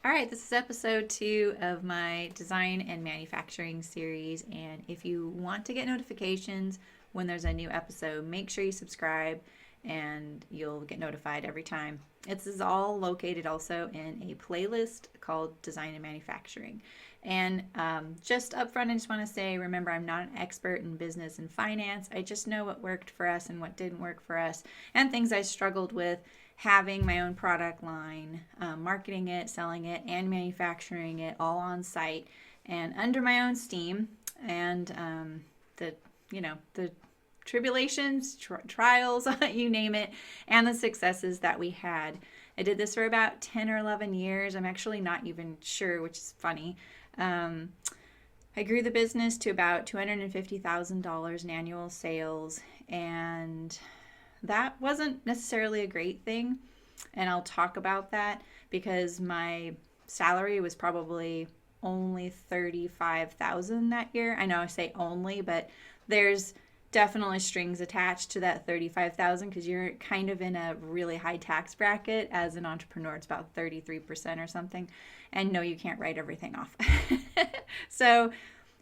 All right, this is episode 2 of my design and manufacturing series. And if you want to get notifications when there's a new episode, make sure you subscribe and you'll get notified every time. This is all located also in a playlist called Design and Manufacturing. And just up front, I just want to say, remember, I'm not an expert in business and finance. I just know what worked for us and what didn't work for us and things I struggled with having my own product line, marketing it, selling it, and manufacturing it all on site and under my own steam. And the tribulations, trials, you name it, and the successes that we had. I did this for about 10 or 11 years. I'm actually not even sure, which is funny. I grew the business to about $250,000 in annual sales, and that wasn't necessarily a great thing. And I'll talk about that because my salary was probably only $35,000 that year. I know I say only, but there's definitely strings attached to that $35,000 because you're kind of in a really high tax bracket as an entrepreneur. It's about 33% or something. And no, you can't write everything off. So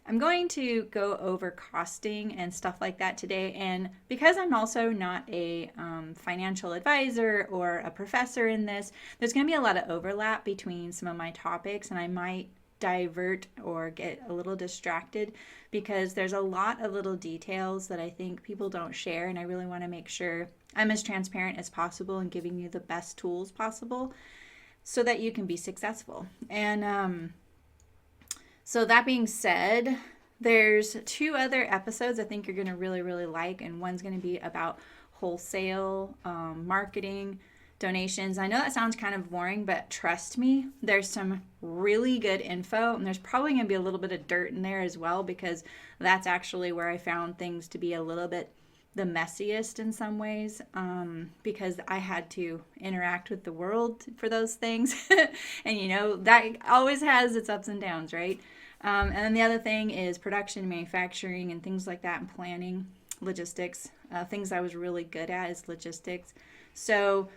I'm going to go over costing and stuff like that today. And because I'm also not a financial advisor or a professor in this, there's going to be a lot of overlap between some of my topics, and I might divert or get a little distracted because there's a lot of little details that I think people don't share, and I really want to make sure I'm as transparent as possible and giving you the best tools possible so that you can be successful. And so that being said, there's 2 other episodes I think you're going to really, really like, and one's going to be about wholesale marketing, donations. I know that sounds kind of boring, but trust me, there's some really good info, and there's probably going to be a little bit of dirt in there as well because that's actually where I found things to be a little bit the messiest in some ways because I had to interact with the world for those things. And you know, that always has its ups and downs, right? And then the other thing is production, manufacturing, and things like that, and planning, logistics. Things I was really good at is logistics. So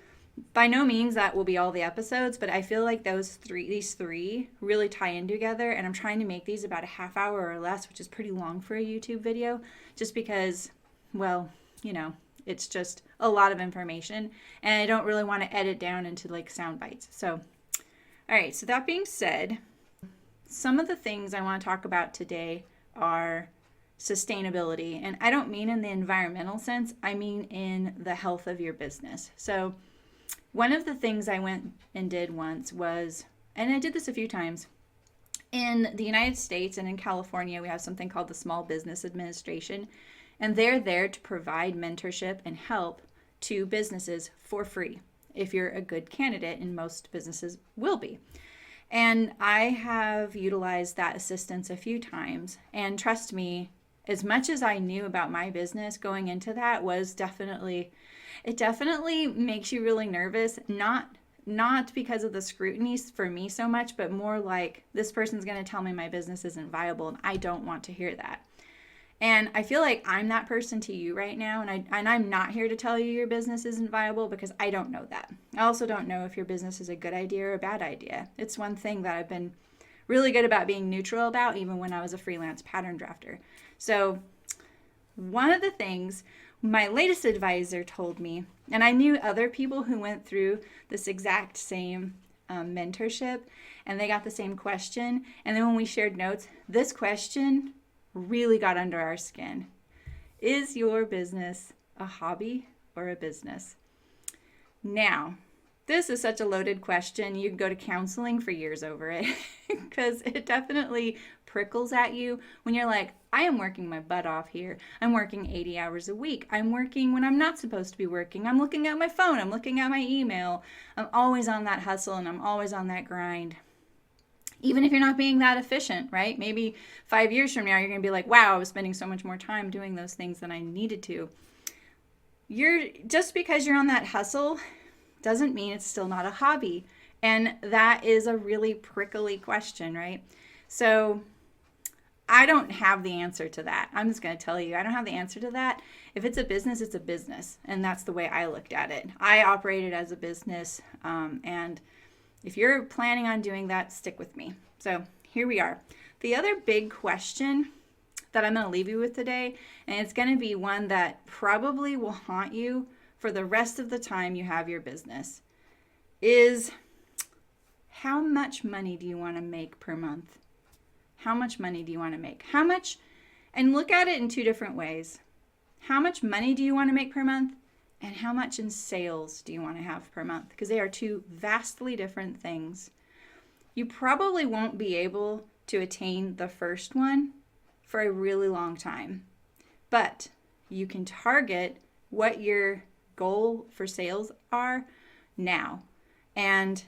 by no means that will be all the episodes, but I feel like these three really tie in together, and I'm trying to make these about a half hour or less, which is pretty long for a YouTube video, just because, well, you know, it's just a lot of information, and I don't really want to edit down into like sound bites. So, all right, so that being said, some of the things I want to talk about today are sustainability, and I don't mean in the environmental sense, I mean in the health of your business. So one of the things I went and did once was, and I did this a few times, in the United States and in California, we have something called the Small Business Administration, and they're there to provide mentorship and help to businesses for free if you're a good candidate, and most businesses will be. And I have utilized that assistance a few times, and trust me, as much as I knew about my business going into that was it definitely makes you really nervous, not because of the scrutiny for me so much, but more like this person's going to tell me my business isn't viable, and I don't want to hear that. And I feel like I'm that person to you right now, and I'm not here to tell you your business isn't viable because I don't know that. I also don't know if your business is a good idea or a bad idea. It's one thing that I've been really good about being neutral about, even when I was a freelance pattern drafter. So one of the things my latest advisor told me, and I knew other people who went through this exact same mentorship, and they got the same question, and then when we shared notes, this question really got under our skin. Is your business a hobby or a business? Now, this is such a loaded question. You can go to counseling for years over it because it definitely prickles at you when you're like, I am working my butt off here. I'm working 80 hours a week. I'm working when I'm not supposed to be working. I'm looking at my phone. I'm looking at my email. I'm always on that hustle and I'm always on that grind. Even if you're not being that efficient, right? Maybe 5 years from now, you're going to be like, wow, I was spending so much more time doing those things than I needed to. Just because you're on that hustle doesn't mean it's still not a hobby. And that is a really prickly question, right? So I don't have the answer to that. I'm just going to tell you, I don't have the answer to that. If it's a business, it's a business. And that's the way I looked at it. I operated as a business, and if you're planning on doing that, stick with me. So here we are. The other big question that I'm going to leave you with today, and it's going to be one that probably will haunt you for the rest of the time you have your business, is how much money do you want to make per month? How much money do you want to make? How much, and look at it in two different ways. How much money do you want to make per month? And how much in sales do you want to have per month? Because they are two vastly different things. You probably won't be able to attain the first one for a really long time. But you can target what your goal for sales are now. And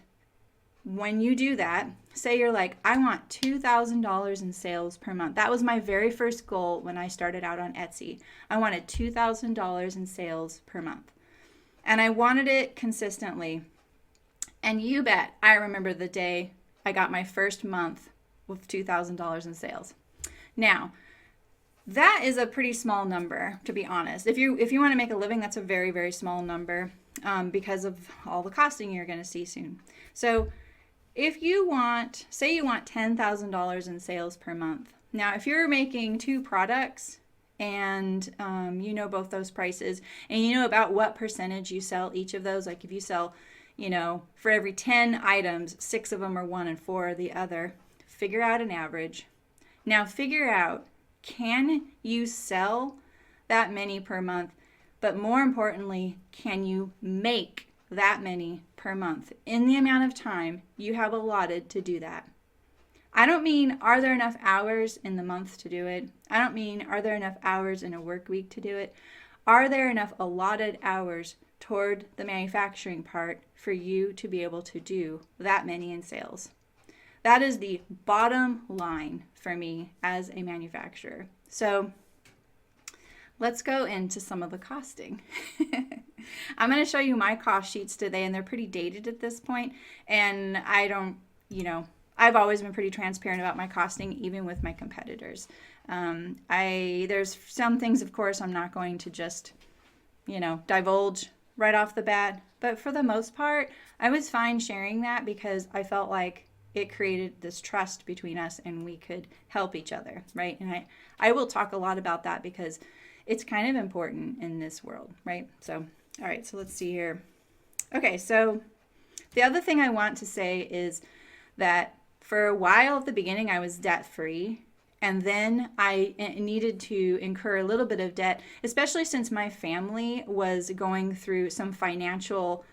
when you do that, say you're like, I want $2,000 in sales per month. That was my very first goal when I started out on Etsy. I wanted $2,000 in sales per month. And I wanted it consistently. And you bet I remember the day I got my first month with $2,000 in sales. Now, that is a pretty small number, to be honest. If you want to make a living, that's a very, very small number because of all the costing you're going to see soon. So if you want, say you want $10,000 in sales per month. Now, if you're making 2 products and you know both those prices and you know about what percentage you sell each of those, like if you sell, for every 10 items, 6 of them are one and 4 are the other, figure out an average. Now figure out, can you sell that many per month? But more importantly, can you make that many per month in the amount of time you have allotted to do that? I don't mean, are there enough hours in the month to do it? I don't mean, are there enough hours in a work week to do it? Are there enough allotted hours toward the manufacturing part for you to be able to do that many in sales? That is the bottom line for me as a manufacturer. So let's go into some of the costing. I'm going to show you my cost sheets today, and they're pretty dated at this point. And I've always been pretty transparent about my costing, even with my competitors. There's some things, of course, I'm not going to just, divulge right off the bat. But for the most part, I was fine sharing that because I felt like it created this trust between us and we could help each other, right? And I will talk a lot about that because it's kind of important in this world, right? So, all right, so let's see here. Okay, so the other thing I want to say is that for a while at the beginning, I was debt-free, and then I needed to incur a little bit of debt, especially since my family was going through some financial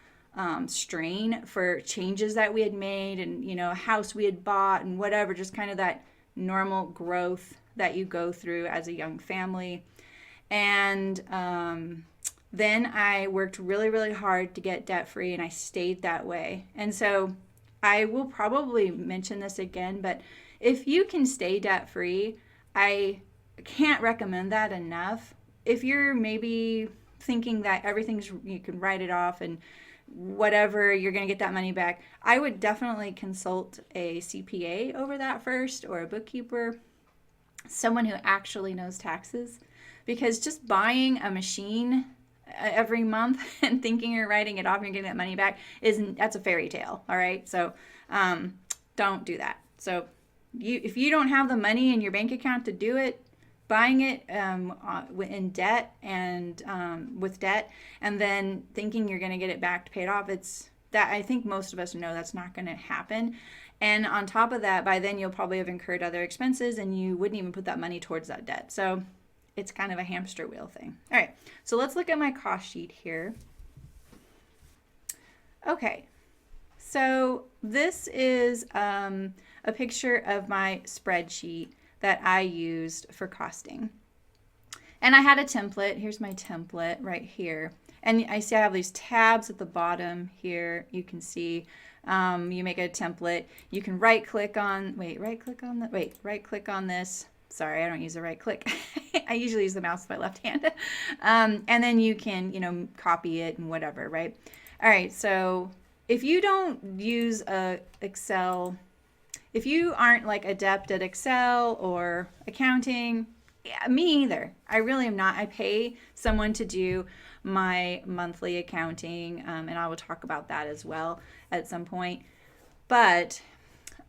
strain for changes that we had made and, a house we had bought and whatever, just kind of that normal growth that you go through as a young family. And then I worked really, really hard to get debt-free, and I stayed that way. And so I will probably mention this again, but if you can stay debt-free, I can't recommend that enough. If you're maybe thinking that you can write it off and whatever, you're going to get that money back, I would definitely consult a CPA over that first, or a bookkeeper, someone who actually knows taxes, because just buying a machine every month and thinking you're writing it off and you're getting that money back that's a fairy tale. All right. So don't do that. So if you don't have the money in your bank account to do it, buying it in debt and with debt, and then thinking you're going to get it back to pay it off, I think most of us know that's not going to happen. And on top of that, by then you'll probably have incurred other expenses and you wouldn't even put that money towards that debt. So it's kind of a hamster wheel thing. All right, so let's look at my cost sheet here. Okay, so this is a picture of my spreadsheet that I used for costing. And I had a template. Here's my template right here. And I see I have these tabs at the bottom here. You can see you make a template. You can right click on this. Sorry, I don't use the right click. I usually use the mouse with my left hand. And then you can, copy it and whatever, right? All right, so if you don't use Excel, if you aren't like adept at Excel or accounting, me either. I really am not. I pay someone to do my monthly accounting, and I will talk about that as well at some point. But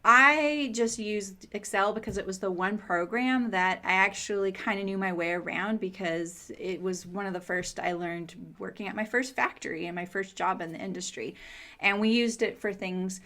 I just used Excel because it was the one program that I actually kind of knew my way around, because it was one of the first I learned working at my first factory and my first job in the industry. And we used it for things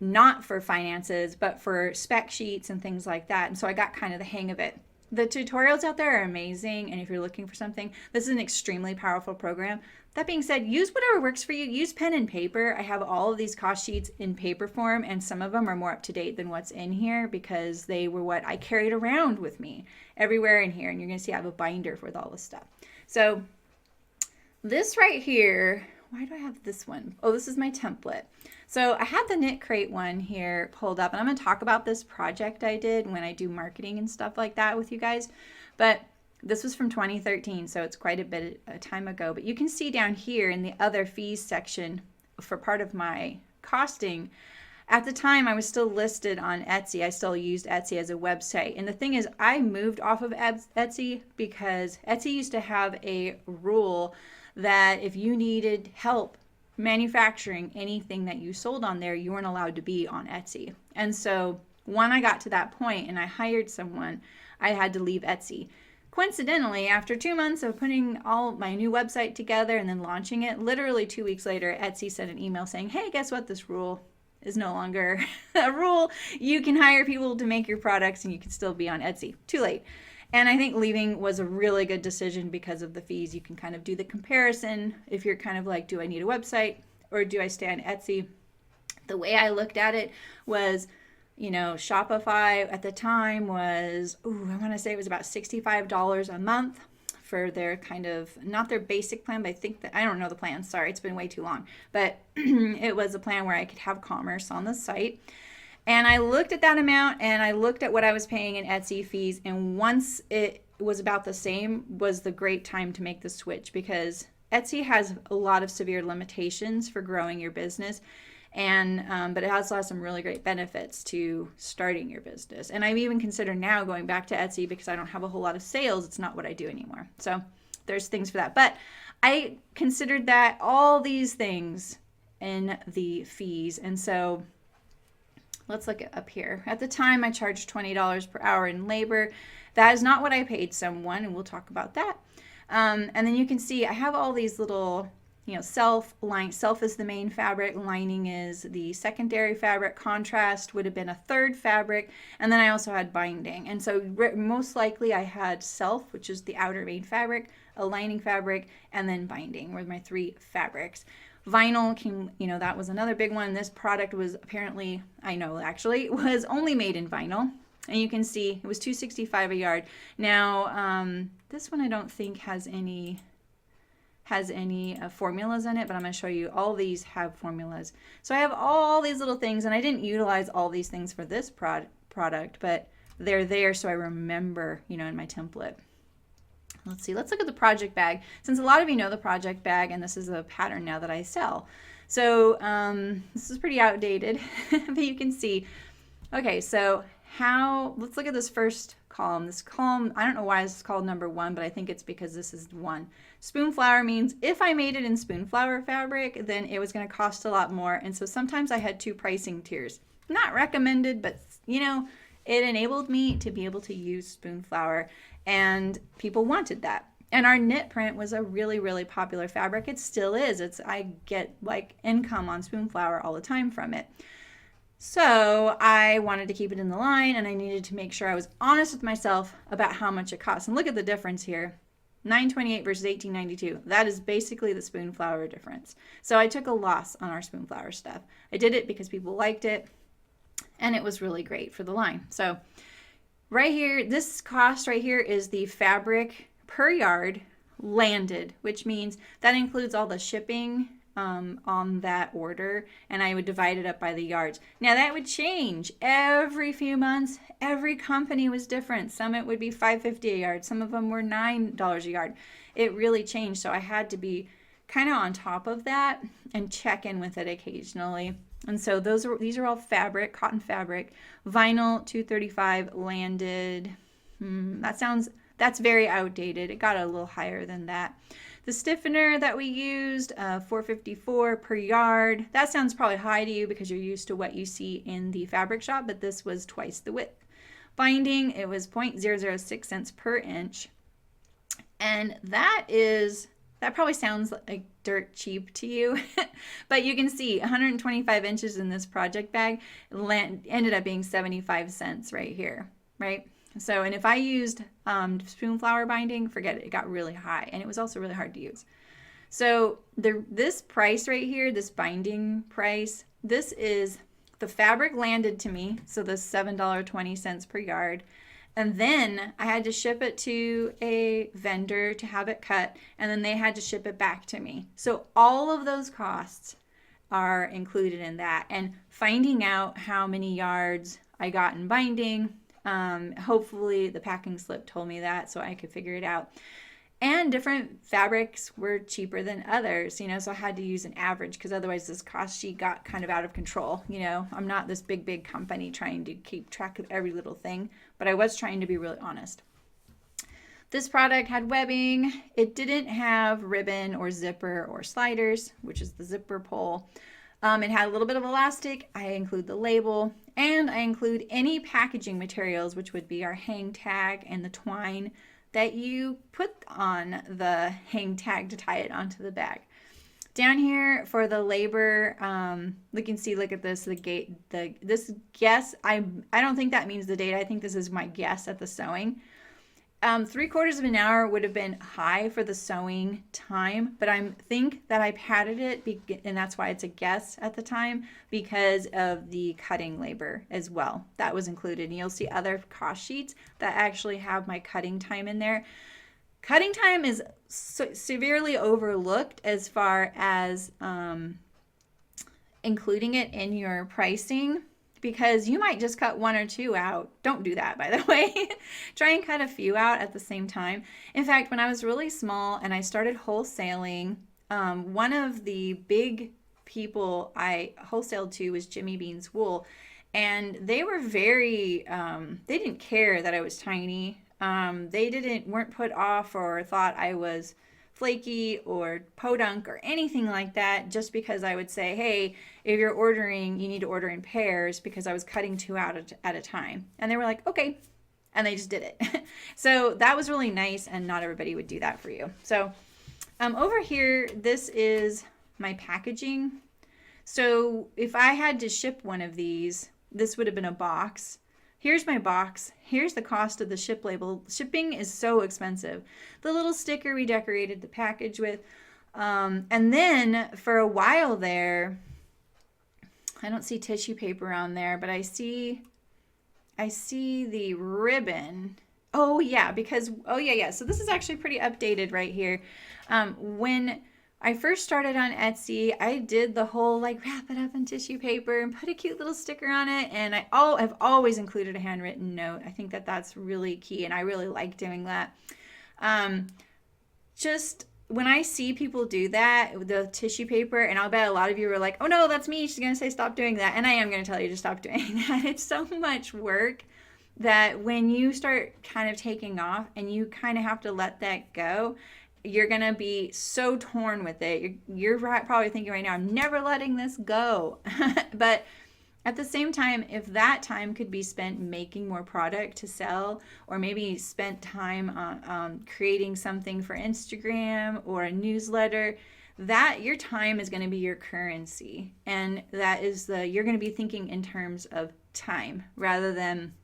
not for finances, but for spec sheets and things like that. And so I got kind of the hang of it. The tutorials out there are amazing, and if you're looking for something, this is an extremely powerful program. That being said, use whatever works for you. Use pen and paper. I have all of these cost sheets in paper form, and some of them are more up to date than what's in here because they were what I carried around with me everywhere in here. And you're going to see I have a binder with all this stuff. So this right here, why do I have this one? Oh, this is my template. So I had the Knit Crate one here pulled up, and I'm going to talk about this project I did when I do marketing and stuff like that with you guys. But this was from 2013, so it's quite a bit of time ago. But you can see down here in the other fees section for part of my costing, at the time I was still listed on Etsy. I still used Etsy as a website. And the thing is, I moved off of Etsy because Etsy used to have a rule that if you needed help manufacturing anything that you sold on there, you weren't allowed to be on Etsy. And so when I got to that point and I hired someone, I had to leave Etsy. Coincidentally, after 2 months of putting all my new website together and then launching it, literally 2 weeks later, Etsy sent an email saying, hey, guess what? This rule is no longer a rule. You can hire people to make your products and you can still be on Etsy. Too late. And I think leaving was a really good decision because of the fees. You can kind of do the comparison if you're kind of like, do I need a website or do I stay on Etsy? The way I looked at it was, you know, Shopify at the time was, I want to say it was about $65 a month for their kind of, not their basic plan, but I think that, I don't know the plan, sorry, it's been way too long. But it was a plan where I could have commerce on the site. And I looked at that amount and I looked at what I was paying in Etsy fees. And once it was about the same, was the great time to make the switch, because Etsy has a lot of severe limitations for growing your business. And but it also has some really great benefits to starting your business. And I've even considered now going back to Etsy because I don't have a whole lot of sales. It's not what I do anymore. So there's things for that. But I considered that all these things in the fees. And so let's look up here. At the time, I charged $20 per hour in labor. That is not what I paid someone, and we'll talk about that. And then you can see I have all these little, you know, self is the main fabric, lining is the secondary fabric, contrast would have been a third fabric, and then I also had binding. And so most likely I had self, which is the outer main fabric, a lining fabric, and then binding were my three fabrics. Vinyl came, you know, that was another big one. This product was apparently, I know actually, was only made in vinyl. And you can see it was $265 a yard. Now, this one I don't think has any formulas in it, but I'm going to show you all these have formulas. So I have all these little things, and I didn't utilize all these things for this product, but they're there so I remember, you know, in my template. Let's see, let's look at the project bag. Since a lot of you know the project bag, and this is a pattern now that I sell. So this is pretty outdated, but you can see, okay, so let's look at this first column. This column, I don't know why this is called number 1, but I think it's because this is 1. Spoonflower means if I made it in spoonflower fabric, then it was going to cost a lot more. And so sometimes I had 2 pricing tiers. Not recommended, but you know, it enabled me to be able to use spoonflower, and people wanted that. And our knit print was a really, really popular fabric. It still is. I get like income on spoonflower all the time from it. So I wanted to keep it in the line, and I needed to make sure I was honest with myself about how much it costs. And look at the difference here. $9.28 versus $18.92. That is basically the spoonflower difference. So I took a loss on our spoonflower stuff. I did it because people liked it, and it was really great for the line. So right here, this cost right here is the fabric per yard landed, which means that includes all the shipping on that order, and I would divide it up by the yards. Now that would change every few months. Every company was different. Some it would be $5.50 a yard. Some of them were $9 a yard. It really changed. So I had to be kind of on top of that and check in with it occasionally. And so these are all fabric, cotton fabric. Vinyl $235 landed. That's very outdated. It got a little higher than that. The stiffener that we used, $4.54 per yard. That sounds probably high to you because you're used to what you see in the fabric shop, but this was twice the width. Binding, it was 0.006 cents per inch. And that probably sounds like dirt cheap to you, but you can see 125 inches in this project bag ended up being 75 cents right here, right? So, and if I used spoon flower binding, forget it, it got really high, and it was also really hard to use. So this price right here, this binding price, this is the fabric landed to me, so the $7.20 per yard. And then I had to ship it to a vendor to have it cut, and then they had to ship it back to me. So all of those costs are included in that. And finding out how many yards I got in binding, hopefully the packing slip told me that so I could figure it out. And different fabrics were cheaper than others, so I had to use an average because otherwise this cost sheet got kind of out of control. I'm not this big company trying to keep track of every little thing, but I was trying to be really honest. This product had webbing. It didn't have ribbon or zipper or sliders, which is the zipper pull. It had a little bit of elastic. I include the label, and I include any packaging materials, which would be our hang tag and the twine that you put on the hang tag to tie it onto the bag. Down here for the labor, you can see, look at this, this guess, I don't think that means the date. I think this is my guess at the sewing. 3/4 of an hour would have been high for the sewing time, but I think that I padded it, and that's why it's a guess at the time, because of the cutting labor as well. That was included. And you'll see other cost sheets that actually have my cutting time in there. Cutting time is severely overlooked as far as including it in your pricing, because you might just cut 1 or 2 out. Don't do that, by the way. Try and cut a few out at the same time. In fact, when I was really small and I started wholesaling, one of the big people I wholesaled to was Jimmy Bean's Wool. And they were very, they didn't care that I was tiny. They weren't put off or thought I was flaky or podunk or anything like that, just because I would say, hey, if you're ordering, you need to order in pairs, because I was cutting 2 out at a time. And they were like, okay. And they just did it. So that was really nice, and not everybody would do that for you. So over here, this is my packaging. So if I had to ship one of these, this would have been a box. Here's my box. Here's the cost of the ship label. Shipping is so expensive. The little sticker we decorated the package with. And then for a while there, I don't see tissue paper on there, but I see the ribbon. Oh yeah, So this is actually pretty updated right here. When I first started on Etsy, I did the whole wrap it up in tissue paper and put a cute little sticker on it. And I've always included a handwritten note. I think that that's really key, and I really like doing that. Just when I see people do that with the tissue paper, and I'll bet a lot of you are like, oh no, that's me. She's going to say stop doing that. And I am going to tell you to stop doing that. It's so much work that when you start kind of taking off and you kind of have to let that go, you're going to be so torn with it. You're probably thinking right now, I'm never letting this go. But at the same time, if that time could be spent making more product to sell, or maybe spent time on creating something for Instagram or a newsletter, that your time is going to be your currency. And that is you're going to be thinking in terms of time rather than,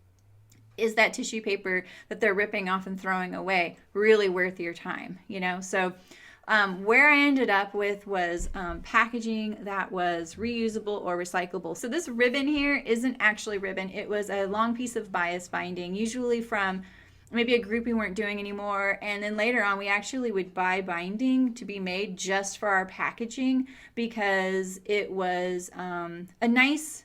is that tissue paper that they're ripping off and throwing away really worth your time? So where I ended up with was packaging that was reusable or recyclable. So this ribbon here isn't actually ribbon. It was a long piece of bias binding, usually from maybe a group we weren't doing anymore. And then later on, we actually would buy binding to be made just for our packaging, because it was a nice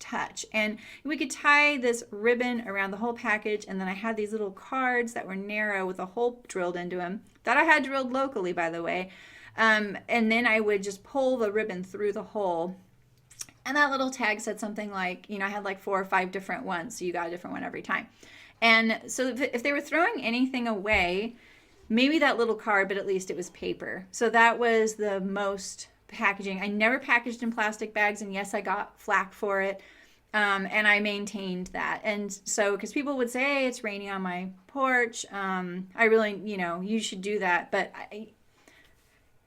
touch. And we could tie this ribbon around the whole package, and then I had these little cards that were narrow with a hole drilled into them that I had drilled locally, by the way. And then I would just pull the ribbon through the hole, and that little tag said something like, I had 4 or 5 different ones, so you got a different one every time. And so if they were throwing anything away, maybe that little card, but at least it was paper. So that was the most packaging. I never packaged in plastic bags, and yes, I got flack for it. And I maintained that. And so, because people would say, hey, it's raining on my porch. I really, you should do that. But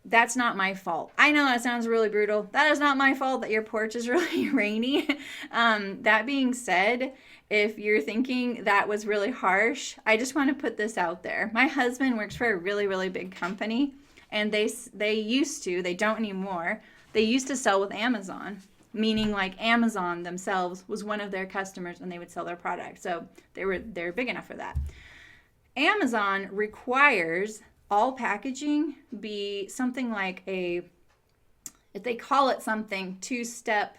that's not my fault. I know that sounds really brutal. That is not my fault that your porch is really rainy. That being said, if you're thinking that was really harsh, I just want to put this out there. My husband works for a really, really big company, and they used to, they don't anymore, they used to sell with Amazon, meaning like Amazon themselves was one of their customers and they would sell their product. So they're big enough for that. Amazon requires all packaging be something like if they call it something, two-step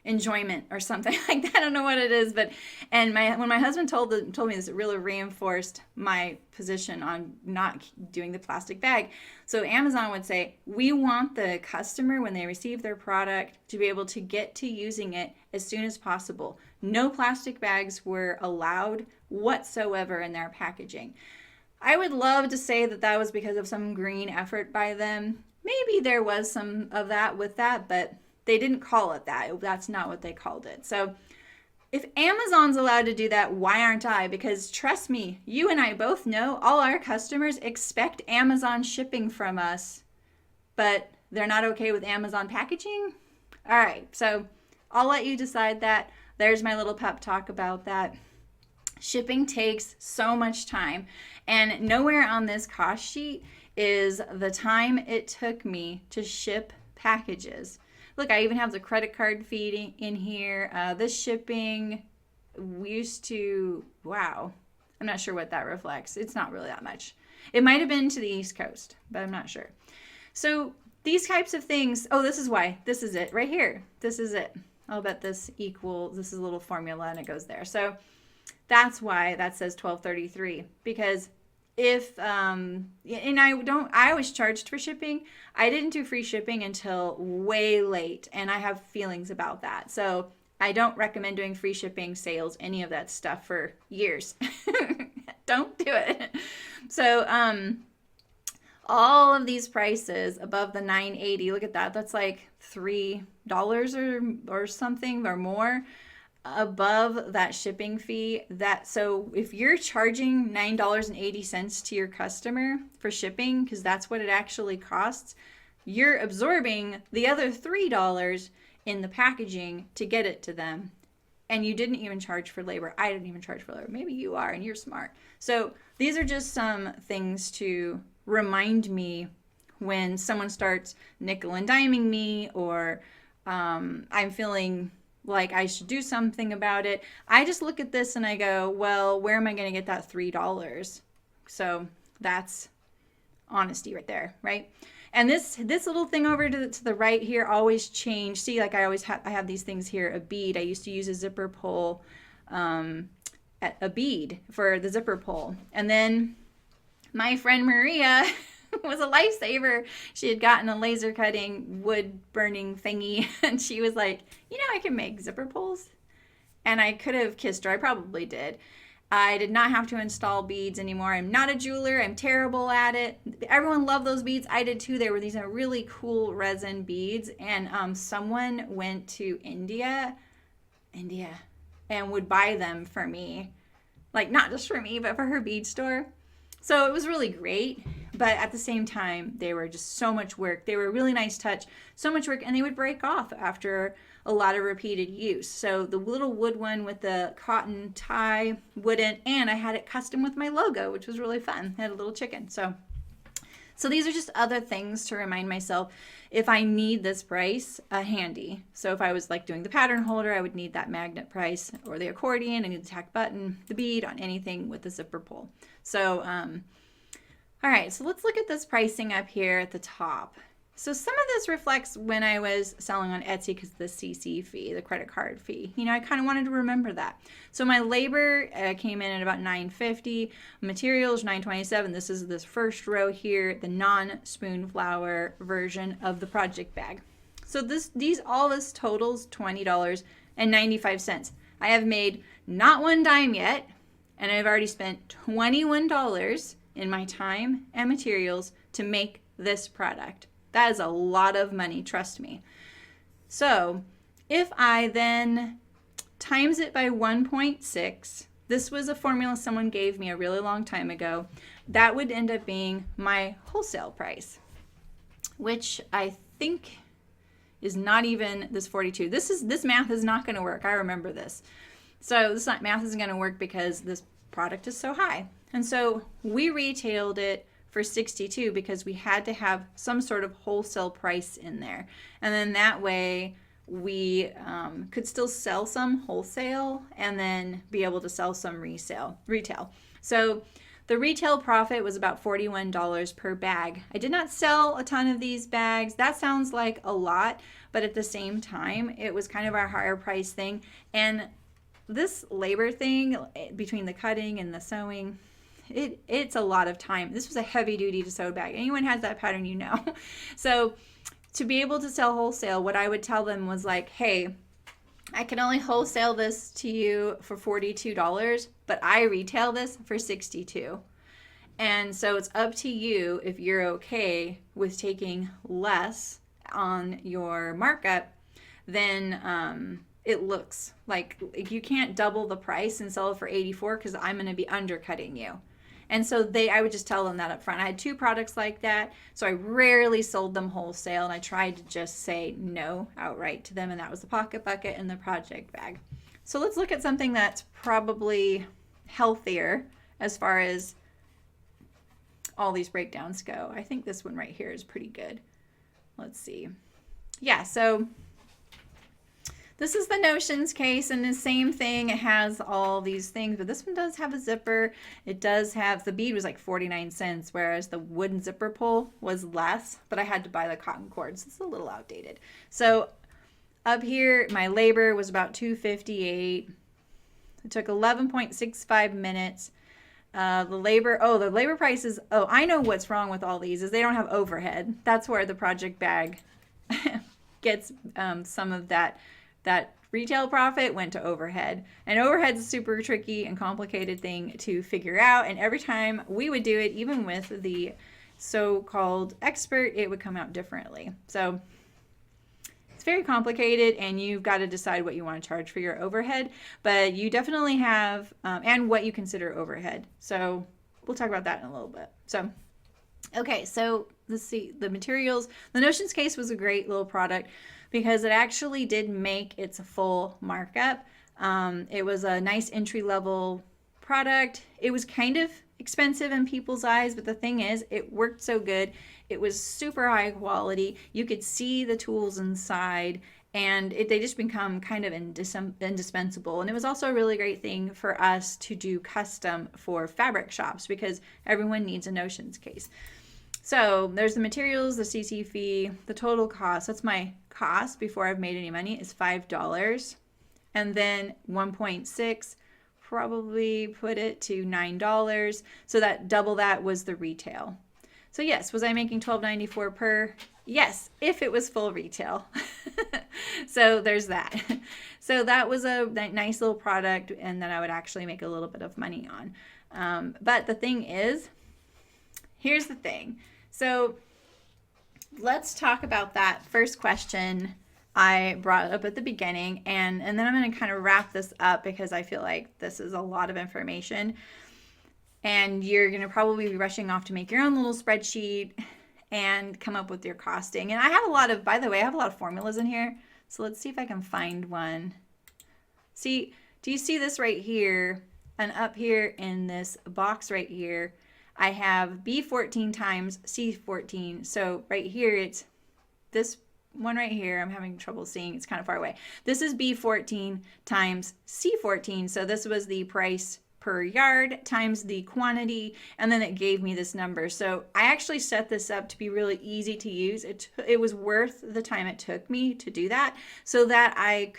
enjoyment or something like that. I don't know what it is, but when my husband told me this, it really reinforced my position on not doing the plastic bag. So Amazon would say, we want the customer, when they receive their product, to be able to get to using it as soon as possible. No plastic bags were allowed whatsoever in their packaging. I would love to say that was because of some green effort by them. Maybe there was some of that with that, but they didn't call it that. That's not what they called it. So if Amazon's allowed to do that, why aren't I? Because trust me, you and I both know all our customers expect Amazon shipping from us, but they're not okay with Amazon packaging. All right, so I'll let you decide that. There's my little pep talk about that. Shipping takes so much time, and nowhere on this cost sheet is the time it took me to ship packages. Look, I even have the credit card fee in here. This shipping, we used to, wow, I'm not sure what that reflects. It's not really that much. It might have been to the East Coast, but I'm not sure. So these types of things, this is why. This is it right here. This is it. I'll bet this is a little formula and it goes there. So that's why that says $12.33, because if and I was charged for shipping. I didn't do free shipping until way late, and I have feelings about that. So I don't recommend doing free shipping, sales, any of that stuff for years. Don't do it. So all of these prices above the $9.80, look at that. That's like $3 or something or more above that shipping fee. So if you're charging $9.80 to your customer for shipping, because that's what it actually costs, you're absorbing the other $3 in the packaging to get it to them. And you didn't even charge for labor. I didn't even charge for labor. Maybe you are and you're smart. So these are just some things to remind me when someone starts nickel and diming me, or I'm feeling like I should do something about it. I just look at this and I go, well, where am I going to get that $3? So that's honesty right there, right? And this little thing over to the right here always change. See, like I have these things here, a bead. I used to use a zipper pull, a bead for the zipper pull. And then my friend Maria was a lifesaver. She had gotten a laser cutting wood burning thingy, and she was like, I can make zipper pulls. And I could have kissed her. I probably did. I did not have to install beads anymore. I'm not a jeweler. I'm terrible at it. Everyone loved those beads. I did too. They were these really cool resin beads. And someone went to India, and would buy them for me. Like, not just for me, but for her bead store. So it was really great. But at the same time, they were just so much work. They were a really nice touch, so much work, and they would break off after a lot of repeated use. So the little wood one with the cotton tie wouldn't, and I had it custom with my logo, which was really fun. I had a little chicken. So these are just other things to remind myself, if I need this price, handy. So if I was like doing the pattern holder, I would need that magnet price, or the accordion, I need the tack button, the bead on anything with the zipper pull. So, all right, so let's look at this pricing up here at the top. So some of this reflects when I was selling on Etsy because the CC fee, the credit card fee. I kind of wanted to remember that. So my labor came in at about $9.50. Materials $9.27. This is this first row here, the non-spoon flower version of the project bag. So all this totals $20.95. I have made not one dime yet, and I've already spent $21 in my time and materials to make this product. That is a lot of money, trust me. So if I then times it by 1.6, this was a formula someone gave me a really long time ago, that would end up being my wholesale price, which I think is not even this 42. This math is not going to work. I remember this. So this math isn't going to work because this product is so high. And so we retailed it for 62 because we had to have some sort of wholesale price in there. And then that way we could still sell some wholesale and then be able to sell some retail. So the retail profit was about $41 per bag. I did not sell a ton of these bags. That sounds like a lot, but at the same time, it was kind of our higher price thing. And this labor thing between the cutting and the sewing, it's a lot of time. This was a heavy duty to sew bag. Anyone has that pattern, you know. So to be able to sell wholesale, what I would tell them was like, hey, I can only wholesale this to you for $42, but I retail this for $62. And so it's up to you if you're okay with taking less on your markup than it looks like. You can't double the price and sell it for $84 because I'm going to be undercutting you. And so I would just tell them that up front. I had 2 products like that, so I rarely sold them wholesale, and I tried to just say no outright to them, and that was the pocket bucket and the project bag. So let's look at something that's probably healthier as far as all these breakdowns go. I think this one right here is pretty good. Let's see. Yeah, so this is the Notions case, and the same thing. It has all these things, but this one does have a zipper. It does have, the bead was like 49 cents, whereas the wooden zipper pull was less, but I had to buy the cotton cord, so it's a little outdated. So up here, my labor was about $2.58. It took 11.65 minutes. The labor prices, I know what's wrong with all these is they don't have overhead. That's where the project bag gets some of that retail profit went to overhead. And overhead's a super tricky and complicated thing to figure out. And every time we would do it, even with the so-called expert, it would come out differently. So it's very complicated, and you've got to decide what you want to charge for your overhead. But you definitely have, and what you consider overhead. So we'll talk about that in a little bit. So, okay, so let's see, the materials. The Notions case was a great little product because it actually did make its full markup. It was a nice entry-level product. It was kind of expensive in people's eyes, but the thing is, it worked so good. It was super high quality. You could see the tools inside, and they just become kind of indispensable. And it was also a really great thing for us to do custom for fabric shops because everyone needs a Notions case. So there's the materials, the CC fee, the total cost. That's my cost before I've made any money is $5. And then 1.6, probably put it to $9. So that double that was the retail. So yes, was I making $12.94 per? Yes, if it was full retail. So there's that. So that was a nice little product, and that I would actually make a little bit of money on. But the thing is, here's the thing. So let's talk about that first question I brought up at the beginning, and then I'm going to kind of wrap this up because I feel like this is a lot of information, and you're going to probably be rushing off to make your own little spreadsheet and come up with your costing. And I have a lot of, by the way, I have a lot of formulas in here, so let's see if I can find one. See, do you see this right here? And up here in this box right here, I have B14 times C14. So right here, it's this one right here. I'm having trouble seeing. It's kind of far away. This is B14 times C14. So this was the price per yard times the quantity, and then it gave me this number. So I actually set this up to be really easy to use. It was worth the time it took me to do that so that I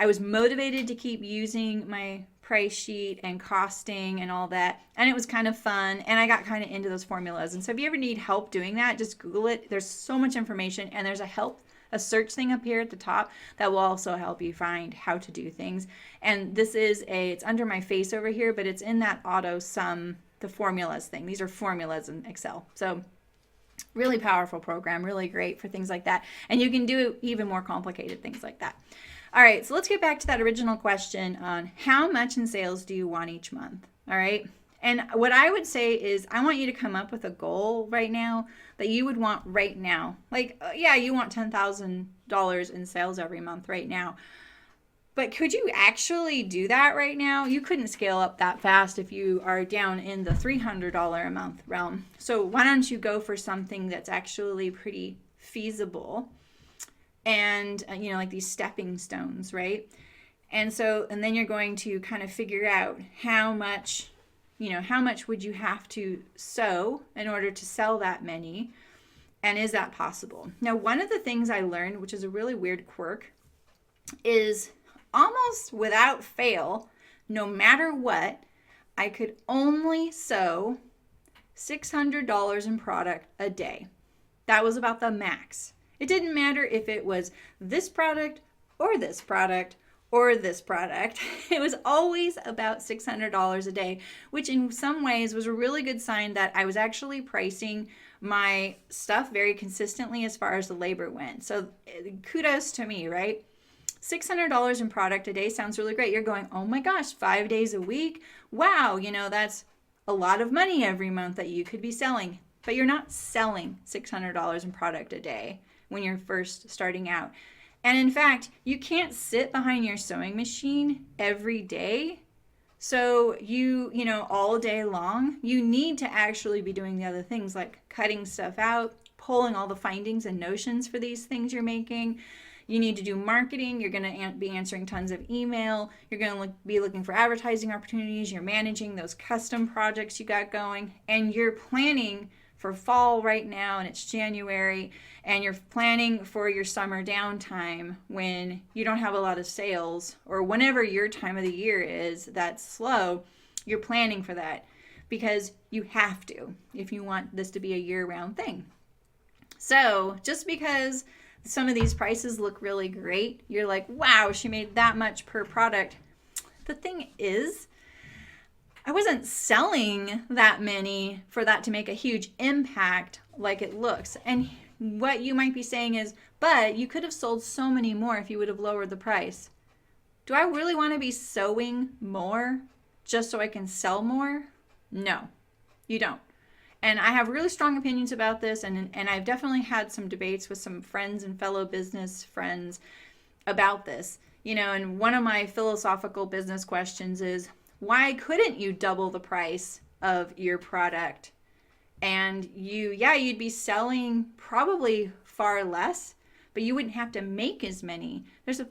was motivated to keep using my price sheet and costing and all that, and it was kind of fun, and I got kind of into those formulas. And so if you ever need help doing that, just Google it. There's so much information, and there's a search thing up here at the top that will also help you find how to do things. And this is it's under my face over here, but it's in that auto sum the formulas thing. These are formulas in Excel. So really powerful program, really great for things like that. And you can do even more complicated things like that. All right, so let's get back to that original question on how much in sales do you want each month? All right. And what I would say is I want you to come up with a goal right now that you would want right now. Like, yeah, you want $10,000 in sales every month right now. But could you actually do that right now? You couldn't scale up that fast if you are down in the $300 a month realm. So why don't you go for something that's actually pretty feasible and, like these stepping stones, right? And then you're going to kind of figure out how much would you have to sow in order to sell that many? And is that possible? Now, one of the things I learned, which is a really weird quirk, is almost without fail, no matter what, I could only sow $600 in product a day. That was about the max. It didn't matter if it was this product or this product or this product. It was always about $600 a day, which in some ways was a really good sign that I was actually pricing my stuff very consistently as far as the labor went. So kudos to me, right? $600 in product a day sounds really great. You're going, oh my gosh, 5 days a week? Wow, that's a lot of money every month that you could be selling. But you're not selling $600 in product a day when you're first starting out. And in fact, you can't sit behind your sewing machine every day. So all day long, you need to actually be doing the other things like cutting stuff out, pulling all the findings and notions for these things you're making. You need to do marketing. You're going to be answering tons of email. You're going to be looking for advertising opportunities. You're managing those custom projects you got going. And you're planning for fall right now, and it's January. And you're planning for your summer downtime when you don't have a lot of sales, or whenever your time of the year is that's slow. You're planning for that because you have to if you want this to be a year-round thing. So just because some of these prices look really great, you're like, wow, she made that much per product. The thing is, I wasn't selling that many for that to make a huge impact like it looks. And what you might be saying is, but you could have sold so many more if you would have lowered the price. Do I really want to be sewing more just so I can sell more? No, you don't. And I have really strong opinions about this, and I've definitely had some debates with some friends and fellow business friends about this. And one of my philosophical business questions is, why couldn't you double the price of your product? And you'd be selling probably far less, but you wouldn't have to make as many. There's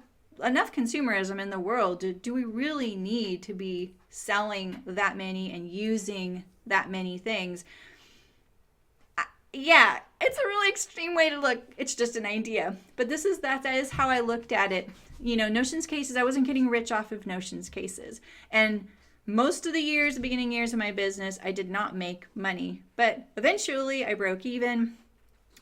enough consumerism in the world. Do we really need to be selling that many and using that many things? Yeah, it's a really extreme way to look. It's just an idea. But that is how I looked at it. Notions cases, I wasn't getting rich off of Notions cases. And most of the beginning years of my business, I did not make money. But eventually I broke even.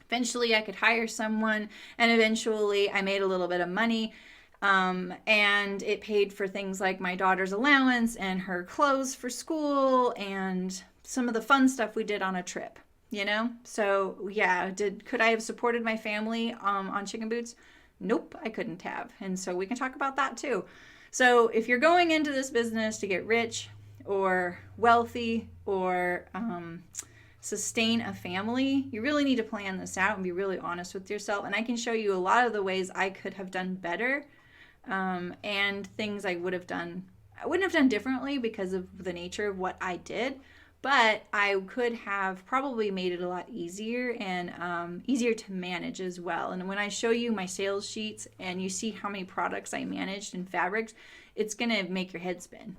Eventually I could hire someone. And eventually I made a little bit of money. And it paid for things like my daughter's allowance and her clothes for school and some of the fun stuff we did on a trip. So yeah, could I have supported my family on chicken boots? Nope, I couldn't have. And so we can talk about that too. So if you're going into this business to get rich or wealthy or sustain a family, you really need to plan this out and be really honest with yourself. And I can show you a lot of the ways I could have done better and things I wouldn't have done differently because of the nature of what I did. But I could have probably made it a lot easier and easier to manage as well. And when I show you my sales sheets and you see how many products I managed in fabrics, it's going to make your head spin.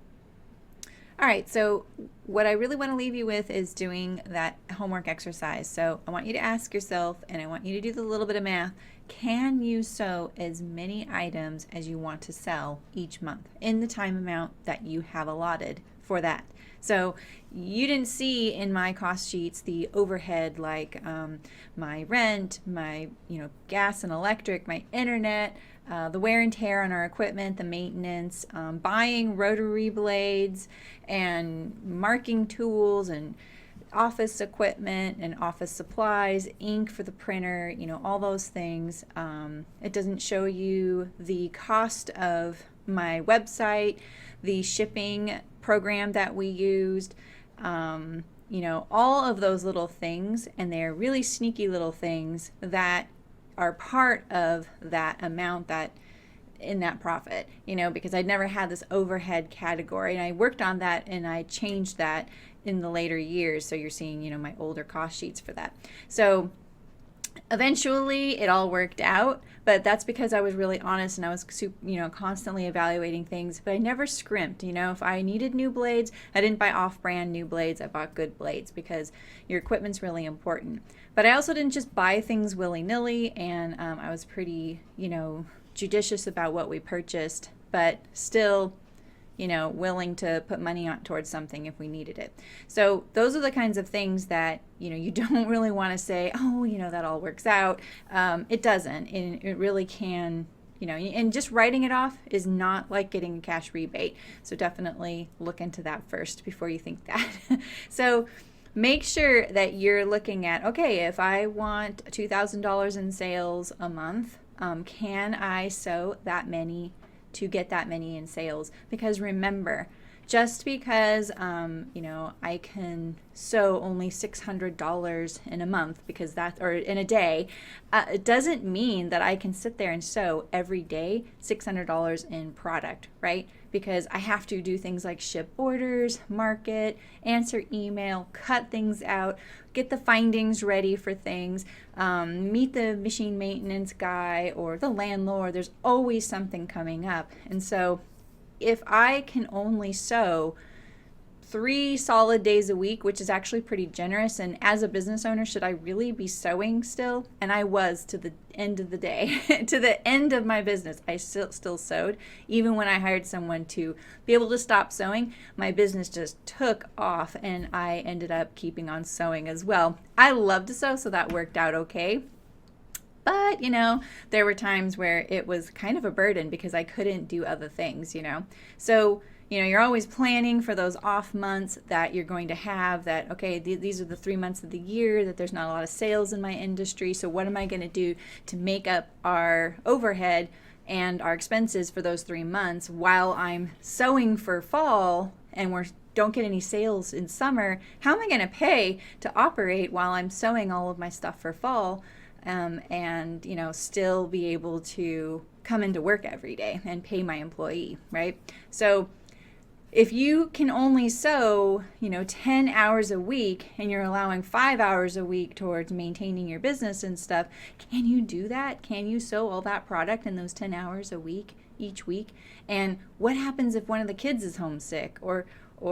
All right, so what I really want to leave you with is doing that homework exercise. So I want you to ask yourself, and I want you to do the little bit of math, can you sew as many items as you want to sell each month in the time amount that you have allotted for that. So you didn't see in my cost sheets the overhead, like my rent, my gas and electric, my internet, the wear and tear on our equipment, the maintenance, buying rotary blades and marking tools and office equipment and office supplies, ink for the printer, all those things. It doesn't show you the cost of my website, the shipping program that we used, all of those little things, and they're really sneaky little things that are part of that amount that in that profit, because I'd never had this overhead category, and I worked on that and I changed that in the later years. So you're seeing, my older cost sheets for that. So eventually it all worked out, but that's because I was really honest and I was constantly evaluating things, but I never scrimped. If I needed new blades, I didn't buy off-brand new blades. I bought good blades because your equipment's really important. But I also didn't just buy things willy-nilly, and I was pretty, judicious about what we purchased, but still, willing to put money on towards something if we needed it. So those are the kinds of things that, you don't really want to say, oh, that all works out. It doesn't, and it really can, and just writing it off is not like getting a cash rebate. So definitely look into that first before you think that. So make sure that you're looking at, okay, if I want $2,000 in sales a month, can I sew that many to get that many in sales? Because remember, just because I can sew only $600 in a month, because or in a day, it doesn't mean that I can sit there and sew every day $600 in product, right? Because I have to do things like ship orders, market, answer email, cut things out, get the findings ready for things, meet the machine maintenance guy or the landlord. There's always something coming up. And so if I can only sew 3 solid days a week, which is actually pretty generous, and as a business owner, should I really be sewing still? And I was to the end of the day, to the end of my business, I still sewed. Even when I hired someone to be able to stop sewing, my business just took off, and I ended up keeping on sewing as well. I love to sew, so that worked out okay. But, there were times where it was kind of a burden because I couldn't do other things, So, you're always planning for those off months that you're going to have, that, okay, these are the 3 months of the year that there's not a lot of sales in my industry. So what am I going to do to make up our overhead and our expenses for those 3 months while I'm sewing for fall and don't get any sales in summer? How am I going to pay to operate while I'm sewing all of my stuff for fall? And still be able to come into work every day and pay my employee, right? So if you can only sew 10 hours a week and you're allowing 5 hours a week towards maintaining your business and stuff, can you do that? Can you sew all that product in those 10 hours a week each week? And what happens if one of the kids is homesick, or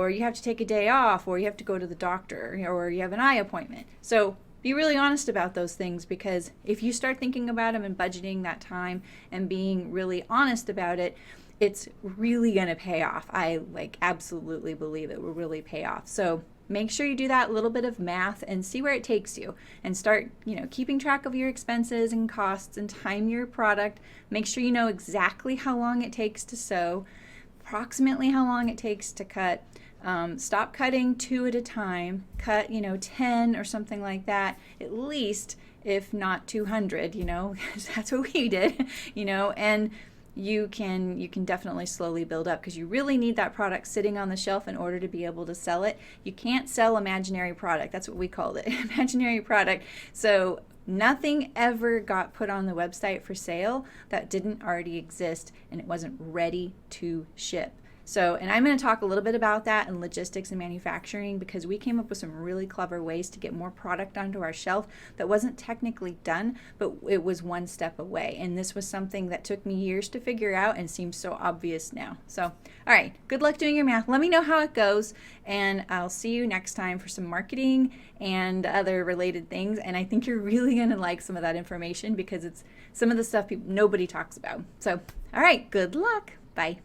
you have to take a day off, or you have to go to the doctor, or you have an eye appointment? So be really honest about those things, because if you start thinking about them and budgeting that time and being really honest about it, it's really going to pay off. I absolutely believe it will really pay off. So make sure you do that little bit of math and see where it takes you, and start, keeping track of your expenses and costs, and time your product. Make sure you know exactly how long it takes to sew, approximately how long it takes to cut. Stop cutting 2 at a time. Cut, 10 or something like that, at least, if not 200, that's what we did, and you can definitely slowly build up, because you really need that product sitting on the shelf in order to be able to sell it. You can't sell imaginary product. That's what we called it, imaginary product. So nothing ever got put on the website for sale that didn't already exist and it wasn't ready to ship. So, and I'm going to talk a little bit about that in logistics and manufacturing, because we came up with some really clever ways to get more product onto our shelf that wasn't technically done, but it was one step away. And this was something that took me years to figure out and seems so obvious now. So, all right, good luck doing your math. Let me know how it goes, and I'll see you next time for some marketing and other related things. And I think you're really going to like some of that information, because it's some of the stuff nobody talks about. So, all right, good luck. Bye.